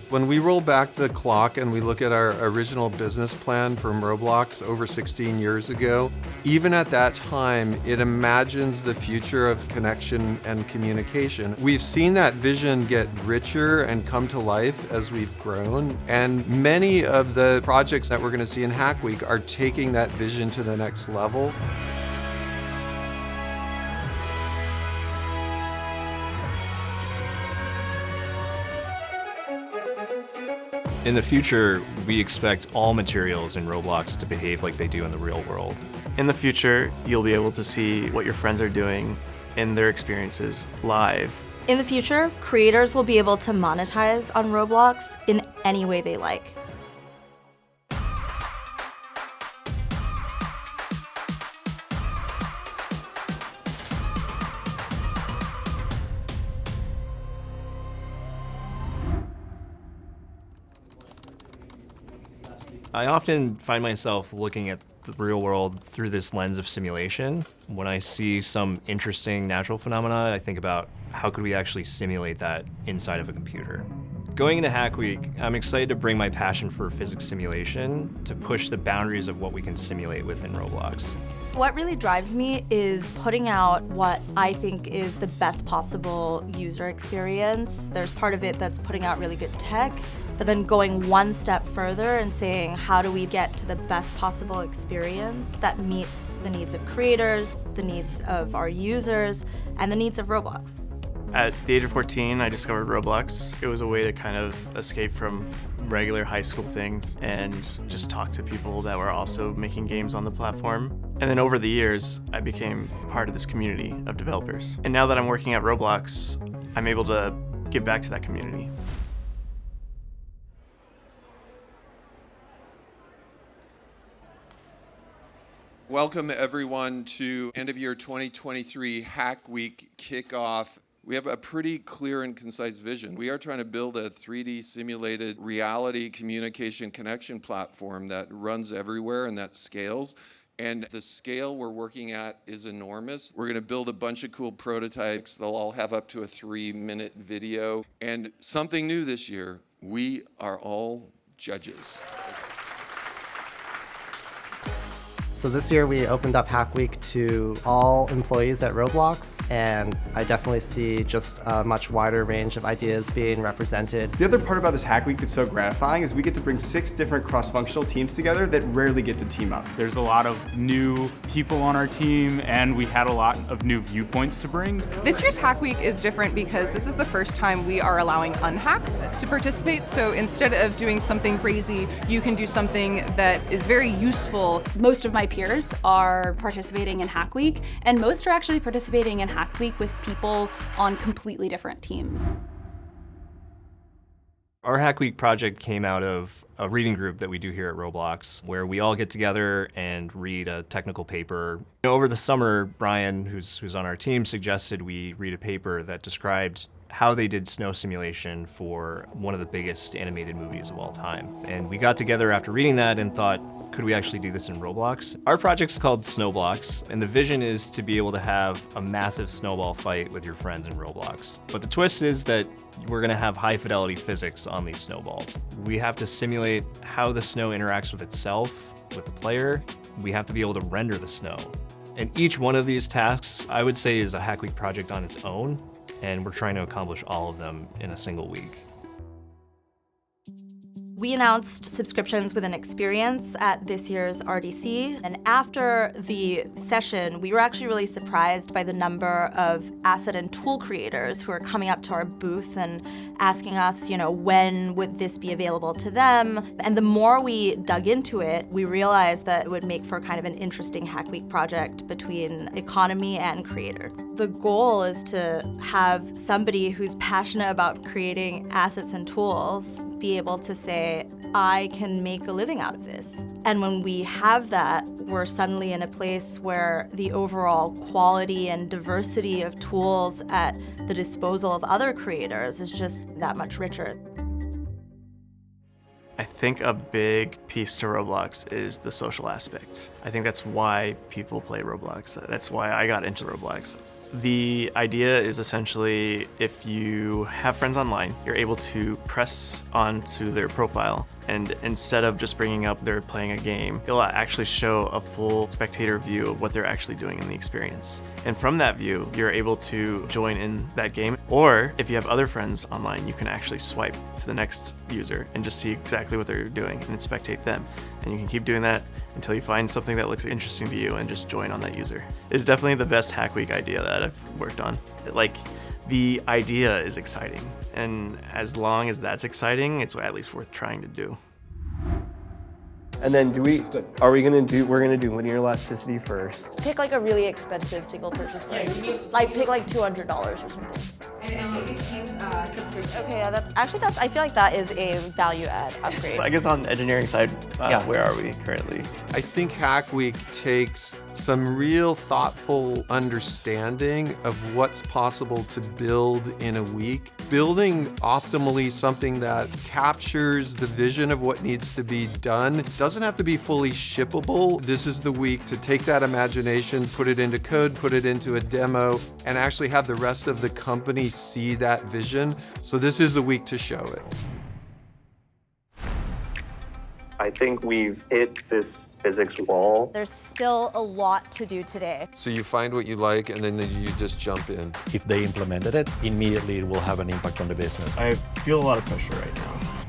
When we roll back the clock and we look at our original business plan from Roblox over 16 years ago, even at that time, it imagines the future of connection and communication. We've seen that vision get richer and come to life as we've grown, and many of the projects that we're going to see in Hack Week are taking that vision to the next level. In the future, we expect all materials in Roblox to behave like they do in the real world. In the future, you'll be able to see what your friends are doing in their experiences live. In the future, creators will be able to monetize on Roblox in any way they like. I often find myself looking at the real world through this lens of simulation. When I see some interesting natural phenomena, I think about how could we actually simulate that inside of a computer. Going into Hack Week, I'm excited to bring my passion for physics simulation to push the boundaries of what we can simulate within Roblox. What really drives me is putting out what I think is the best possible user experience. There's part of it that's putting out really good tech, but then going one step further and saying, how do we get to the best possible experience that meets the needs of creators, the needs of our users, and the needs of Roblox? At the age of 14, I discovered Roblox. It was a way to kind of escape from regular high school things and just talk to people that were also making games on the platform. And then over the years, I became part of this community of developers. And now that I'm working at Roblox, I'm able to give back to that community. Welcome everyone to end of year 2023 Hack Week kickoff. We have a pretty clear and concise vision. We are trying to build a 3D simulated reality communication connection platform that runs everywhere and that scales. And the scale we're working at is enormous. We're going to build a bunch of cool prototypes. They'll all have up to a 3-minute video. And something new this year, we are all judges. So this year we opened up Hack Week to all employees at Roblox, and I definitely see just a much wider range of ideas being represented. The other part about this Hack Week that's so gratifying is we get to bring 6 different cross-functional teams together that rarely get to team up. There's a lot of new people on our team, and we had a lot of new viewpoints to bring. This year's Hack Week is different because this is the first time we are allowing unhacks to participate. So instead of doing something crazy, you can do something that is very useful. Most of my peers are participating in Hack Week, and most are actually participating in Hack Week with people on completely different teams. Our Hack Week project came out of a reading group that we do here at Roblox, where we all get together and read a technical paper. Over the summer, Brian, who's on our team, suggested we read a paper that described how they did snow simulation for one of the biggest animated movies of all time. And we got together after reading that and thought, could we actually do this in Roblox? Our project's called Snowblocks, and the vision is to be able to have a massive snowball fight with your friends in Roblox. But the twist is that we're gonna have high fidelity physics on these snowballs. We have to simulate how the snow interacts with itself, with the player. We have to be able to render the snow. And each one of these tasks, I would say, is a Hack Week project on its own, and we're trying to accomplish all of them in a single week. We announced subscriptions with an experience at this year's RDC, and after the session, we were actually really surprised by the number of asset and tool creators who are coming up to our booth and asking us, when would this be available to them? And the more we dug into it, we realized that it would make for kind of an interesting Hack Week project between economy and creator. The goal is to have somebody who's passionate about creating assets and tools be able to say, I can make a living out of this. And when we have that, we're suddenly in a place where the overall quality and diversity of tools at the disposal of other creators is just that much richer. I think a big piece to Roblox is the social aspect. I think that's why people play Roblox. That's why I got into Roblox. The idea is essentially if you have friends online, you're able to press onto their profile, and instead of just bringing up they're playing a game, it'll actually show a full spectator view of what they're actually doing in the experience. And from that view, you're able to join in that game. Or if you have other friends online, you can actually swipe to the next user and just see exactly what they're doing and spectate them. And you can keep doing that until you find something that looks interesting to you and just join on that user. It's definitely the best Hack Week idea that I've worked on. Like, the idea is exciting, and as long as that's exciting, it's at least worth trying to do. And then we're gonna do linear elasticity first. Pick like a really expensive single purchase price. Like pick like $200 or something. Okay, yeah, that's I feel like that is a value add upgrade. I guess on the engineering side, where are we currently? I think Hack Week takes some real thoughtful understanding of what's possible to build in a week. Building optimally something that captures the vision of what needs to be done doesn't have to be fully shippable. This is the week to take that imagination, put it into code, put it into a demo, and actually have the rest of the company see that vision. So this is the week to show it. I think we've hit this physics wall. There's still a lot to do today. So you find what you like and then you just jump in. If they implemented it, immediately it will have an impact on the business. I feel a lot of pressure right now.